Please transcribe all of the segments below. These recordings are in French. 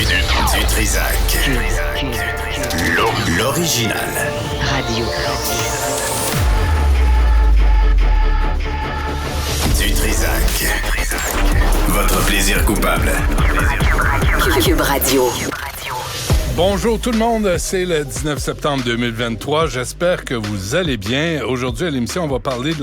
Du Trizac. L'original. Radio. Du Trizac. Votre plaisir coupable. Cube Radio. Bonjour tout le monde, c'est le 19 septembre 2023. J'espère que vous allez bien. Aujourd'hui à l'émission, on va parler de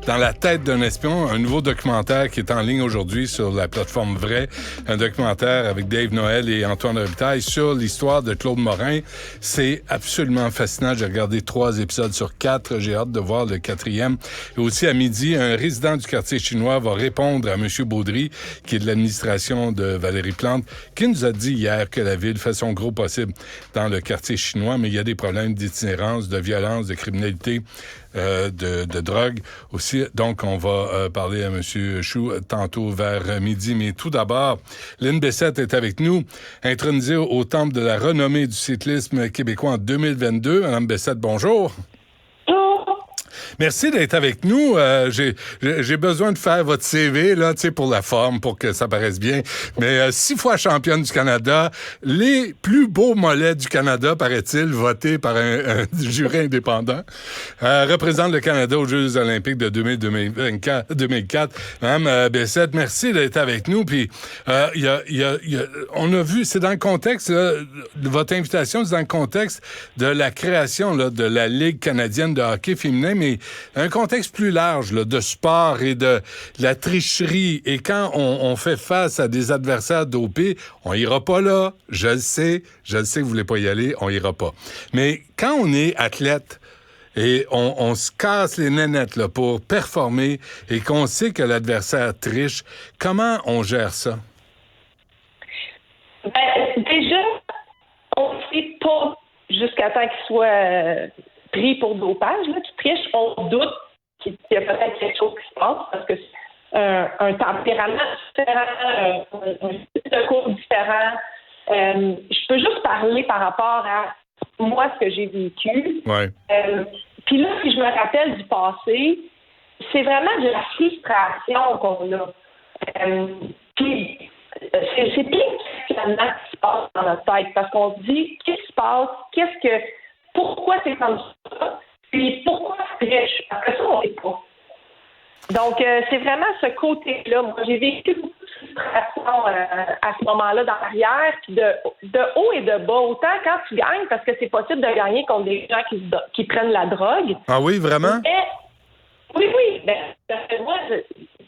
Dans la tête d'un espion, un nouveau documentaire qui est en ligne aujourd'hui sur la plateforme Vrai. Un documentaire avec Dave Noël et Antoine Robitaille sur l'histoire de Claude Morin. C'est absolument fascinant. J'ai regardé 3 épisodes sur 4. J'ai hâte de voir le 4e. Et aussi à midi, un résident du quartier chinois va répondre à M. Baudry, qui est de l'administration de Valérie Plante, qui nous a dit hier que la ville fait son gros possible dans le quartier chinois, mais il y a des problèmes d'itinérance, de violence, de criminalité, de drogue aussi. Donc, on va parler à M. Chou tantôt vers midi. Mais tout d'abord, Lynn Bessette est avec nous, intronisée au temple de la renommée du cyclisme québécois en 2022. Madame Bessette, bonjour. Merci d'être avec nous. J'ai besoin de faire votre CV là, tu sais, pour la forme, pour que ça paraisse bien. Mais 6 fois championne du Canada, les plus beaux mollets du Canada, paraît-il, votés par un jury indépendant, représente le Canada aux Jeux olympiques de 2004. Madame Bessette, merci d'être avec nous. Puis, on a vu, c'est dans le contexte, là, de votre invitation, c'est dans le contexte de la création là, de la Ligue canadienne de hockey féminin, mais un contexte plus large là, de sport et de la tricherie. Et quand on fait face à des adversaires dopés, on ira pas là. Je le sais que vous voulez pas y aller, on ira pas. Mais quand on est athlète et on se casse les nénettes là, pour performer et qu'on sait que l'adversaire triche, comment on gère ça? Déjà, on ne sait pas jusqu'à temps qu'il soit pris pour dopage, là, qui triche, on doute qu'il y a peut-être quelque chose qui se passe parce que c'est un tempérament différent, un style de cours différent. Je peux juste parler par rapport à moi, ce que j'ai vécu. Ouais. Puis là, si je me rappelle du passé, c'est vraiment de la frustration qu'on a. Puis c'est plein de questionnements qui se passent dans notre tête parce qu'on se dit, qu'est-ce qui se passe? Pourquoi c'est comme ça? Puis pourquoi c'est riche? Parce que ça, on ne sait pas. Donc, c'est vraiment ce côté-là. Moi, j'ai vécu beaucoup de frustration à ce moment-là dans l'arrière, puis de haut et de bas. Autant quand tu gagnes, parce que c'est possible de gagner contre des gens qui prennent la drogue. Ah oui, vraiment? Mais, oui. Ben, parce que moi,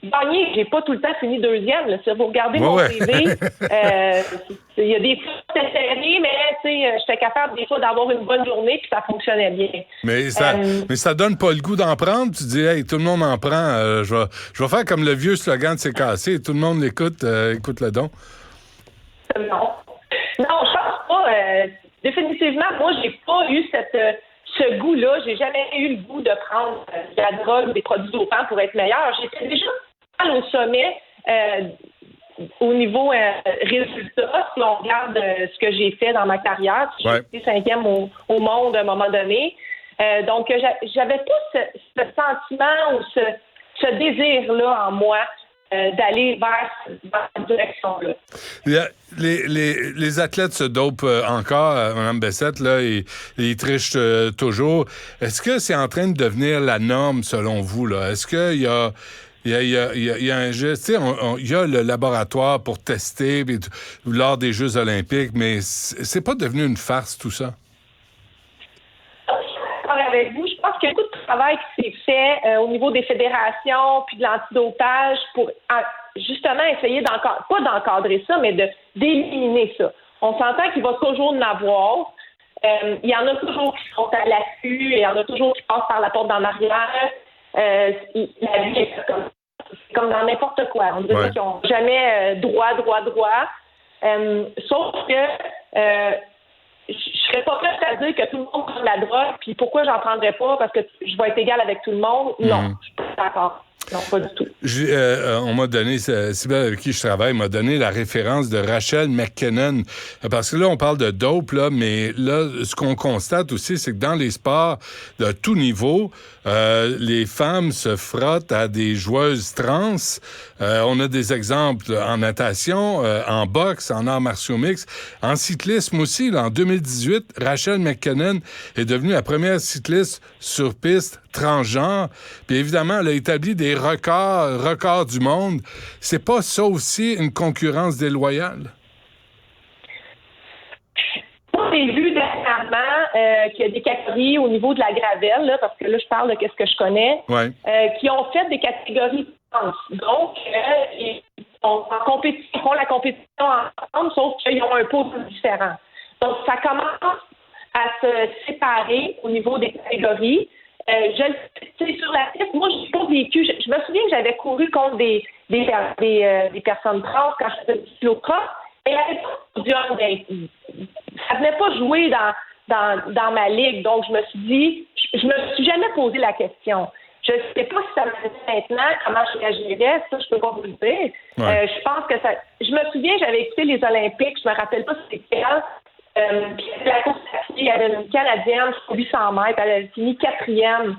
gagner, j'ai pas tout le temps fini deuxième. Là. Si vous regardez mon CV, il y a des fois c'était serré, mais j'étais capable des fois d'avoir une bonne journée puis ça fonctionnait bien. Mais ça donne pas le goût d'en prendre. Tu dis, hey, tout le monde en prend. Je vais faire comme le vieux slogan de C'est cassé. Tout le monde l'écoute. Écoute-le donc. Non, je pense pas. Définitivement, moi, j'ai pas eu ce goût-là. J'ai jamais eu le goût de prendre de la drogue ou des produits dopants pour être meilleur. J'étais déjà au sommet au niveau résultat. Si on regarde ce que j'ai fait dans ma carrière, j'ai été 5e au monde à un moment donné. Donc, j'avais pas ce sentiment ou ce désir-là en moi d'aller vers cette direction-là. Les athlètes se dopent encore, Mme Bessette, là, et ils trichent toujours. Est-ce que c'est en train de devenir la norme, selon vous, là? Est-ce qu'il y a... Il y a un geste, il y a le laboratoire pour tester lors des Jeux olympiques, mais c'est pas devenu une farce, tout ça? Avec vous, je pense qu'il y a beaucoup de travail qui s'est fait au niveau des fédérations puis de l'antidopage pour justement essayer pas d'encadrer ça, mais d'éliminer ça. On s'entend qu'il va toujours en avoir. Il y en a toujours qui sont à l'affût, il y en a toujours qui passent par la porte d'en arrière. La vie est comme dans n'importe quoi. On dirait qu'ils n'ont jamais droit. Sauf que je serais pas prête à dire que tout le monde prend de la drogue, puis pourquoi j'en prendrais pas, parce que je vais être égale avec tout le monde. Non, je suis pas d'accord. Non, pas du tout. On m'a donné, Sybelle avec qui je travaille, m'a donné la référence de Rachel McKinnon. Parce que là, on parle de dope, là, mais là, ce qu'on constate aussi, c'est que dans les sports de tout niveau, les femmes se frottent à des joueuses trans. On a des exemples en natation, en boxe, en arts martiaux mixtes, en cyclisme aussi. Là, en 2018, Rachel McKinnon est devenue la première cycliste sur piste transgenre. Puis évidemment, elle a établi des records du monde. C'est pas ça aussi une concurrence déloyale? J'ai vu dernièrement qu'il y a des catégories au niveau de la gravelle, là, parce que là, je parle de ce que je connais, qui ont fait des catégories trans. Donc, ils font la compétition ensemble, sauf qu'ils ont un pot différent. Donc, ça commence à se séparer au niveau des catégories. Sur la piste, moi, je n'ai pas vécu. Je me souviens que j'avais couru contre des personnes trans quand je faisais du cyclocross. Et ça venait pas jouer dans ma ligue. Donc, je me suis dit, je me suis jamais posé la question. Je ne sais pas si ça me fait maintenant, comment je réagirais, ça, je peux pas vous le dire. Ouais. Je pense que ça... Je me souviens, j'avais écouté les Olympiques, je me rappelle pas c'était quel. Puis la course à pied, il y avait une Canadienne sur 800 mètres, elle avait fini 4e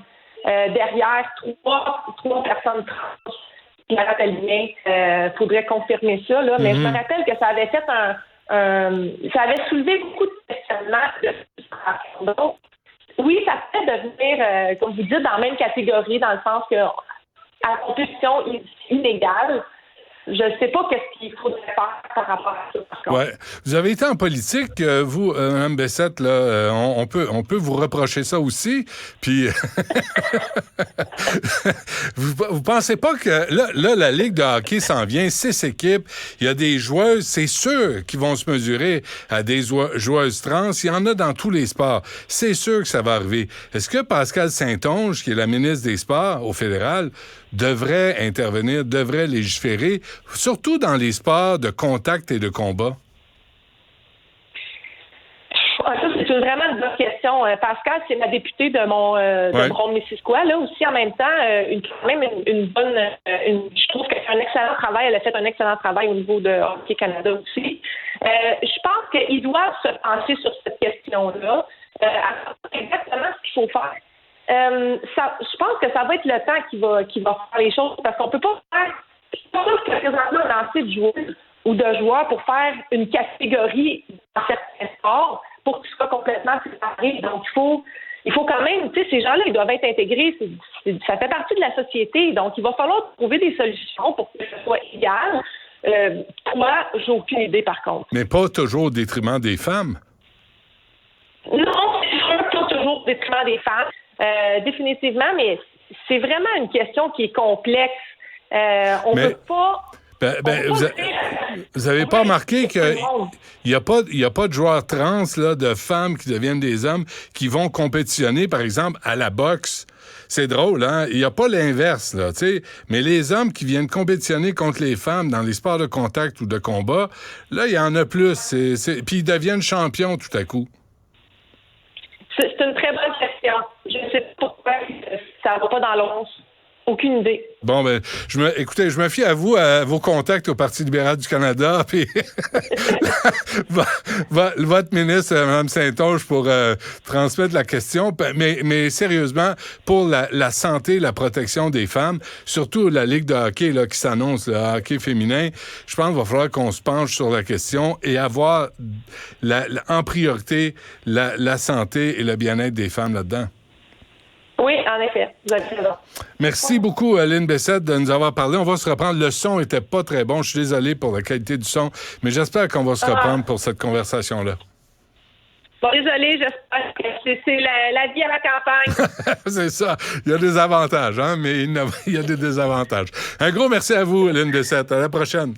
derrière trois personnes trans. Je me rappelle bien, faudrait confirmer ça, là, mais je me rappelle que ça avait fait ça avait soulevé beaucoup de questionnements de frustration. Donc, oui, ça peut devenir, comme vous dites, dans la même catégorie, dans le sens que à compétition inégale. Je ne sais pas qu'est-ce qu'il faudrait faire par rapport à ça. Ouais. Vous avez été en politique, vous, Mme Bessette, là, on peut vous reprocher ça aussi. Puis, vous pensez pas que là, la Ligue de hockey s'en vient, 6 équipes, il y a des joueuses, c'est sûr, qui vont se mesurer à des joueuses trans. Il y en a dans tous les sports. C'est sûr que ça va arriver. Est-ce que Pascale Saint-Onge, qui est la ministre des Sports au fédéral, devrait intervenir, devrait légiférer, surtout dans les sports de contact et de combat? Ça, c'est vraiment une bonne question. Pascal, c'est la députée de Ronde-Missisquoi. Là aussi, en même temps, je trouve qu'elle fait un excellent travail. Elle a fait un excellent travail au niveau de Hockey Canada aussi. Je pense qu'ils doivent se pencher sur cette question-là, exactement ce qu'il faut faire. Je pense que ça va être le temps qui va faire les choses, parce qu'on peut pas faire. Je pense que présentement, on a assez de joueurs ou de joueurs pour faire une catégorie dans certains sports pour qu'ils soient complètement séparés. Donc, il faut quand même, tu sais, ces gens-là, ils doivent être intégrés. Ça fait partie de la société. Donc, il va falloir trouver des solutions pour que ce soit égal. Moi, j'ai aucune idée, par contre. Mais pas toujours au détriment des femmes. Non, c'est sûr, pas toujours au détriment des femmes. Définitivement, mais c'est vraiment une question qui est complexe. On ne peut pas... vous avez pas remarqué qu'il n'y a pas de joueurs trans, là, de femmes qui deviennent des hommes qui vont compétitionner, par exemple, à la boxe. C'est drôle, hein? Il n'y a pas l'inverse, là, tu sais. Mais les hommes qui viennent compétitionner contre les femmes dans les sports de contact ou de combat, là, il y en a plus. Puis ils deviennent champions tout à coup. C'est une très bonne question. Je ne sais pas pourquoi ça ne va pas dans l'once. Aucune idée. Bon, ben, écoutez, je me fie à vous, à vos contacts au Parti libéral du Canada, puis votre ministre, Mme Saint-Onge, pour transmettre la question. Mais sérieusement, pour la santé, la protection des femmes, surtout la Ligue de hockey là, qui s'annonce, le hockey féminin, je pense qu'il va falloir qu'on se penche sur la question et avoir en priorité la santé et le bien-être des femmes là-dedans. Oui, en effet. Vous avez raison. Merci beaucoup, Lynn Bessette, de nous avoir parlé. On va se reprendre. Le son était pas très bon. Je suis désolé pour la qualité du son, mais j'espère qu'on va se reprendre pour cette conversation-là. Bon, désolé, j'espère que c'est la vie à la campagne. C'est ça. Il y a des avantages, hein, mais il y a des désavantages. Un gros merci à vous, Lynn Bessette. À la prochaine.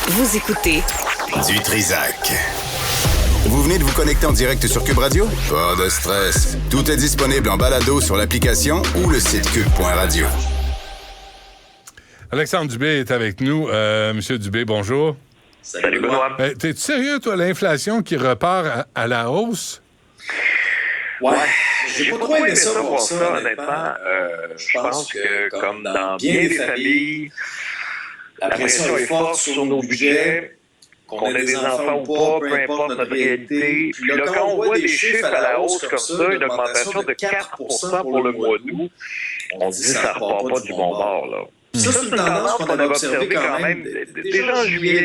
Vous écoutez Du Trizac. Vous venez de vous connecter en direct sur Cube Radio? Pas de stress. Tout est disponible en balado sur l'application ou le site cube.radio. Alexandre Dubé est avec nous. Monsieur Dubé, bonjour. Salut, Benoît. T'es-tu sérieux, toi, l'inflation qui repart à la hausse? Ouais, j'ai pas trop aimé ça voir ça, honnêtement. Je pense que, comme dans bien des familles, la pression est forte sur nos budgets, qu'on ait des enfants ou pas, peu importe notre réalité. Puis là, quand on voit des chiffres à la hausse comme ça, une augmentation de 4% pour le mois d'août, on se dit que ça repart pas du bon bord, là. Ça, c'est une tendance qu'on avait observée quand même déjà en juillet.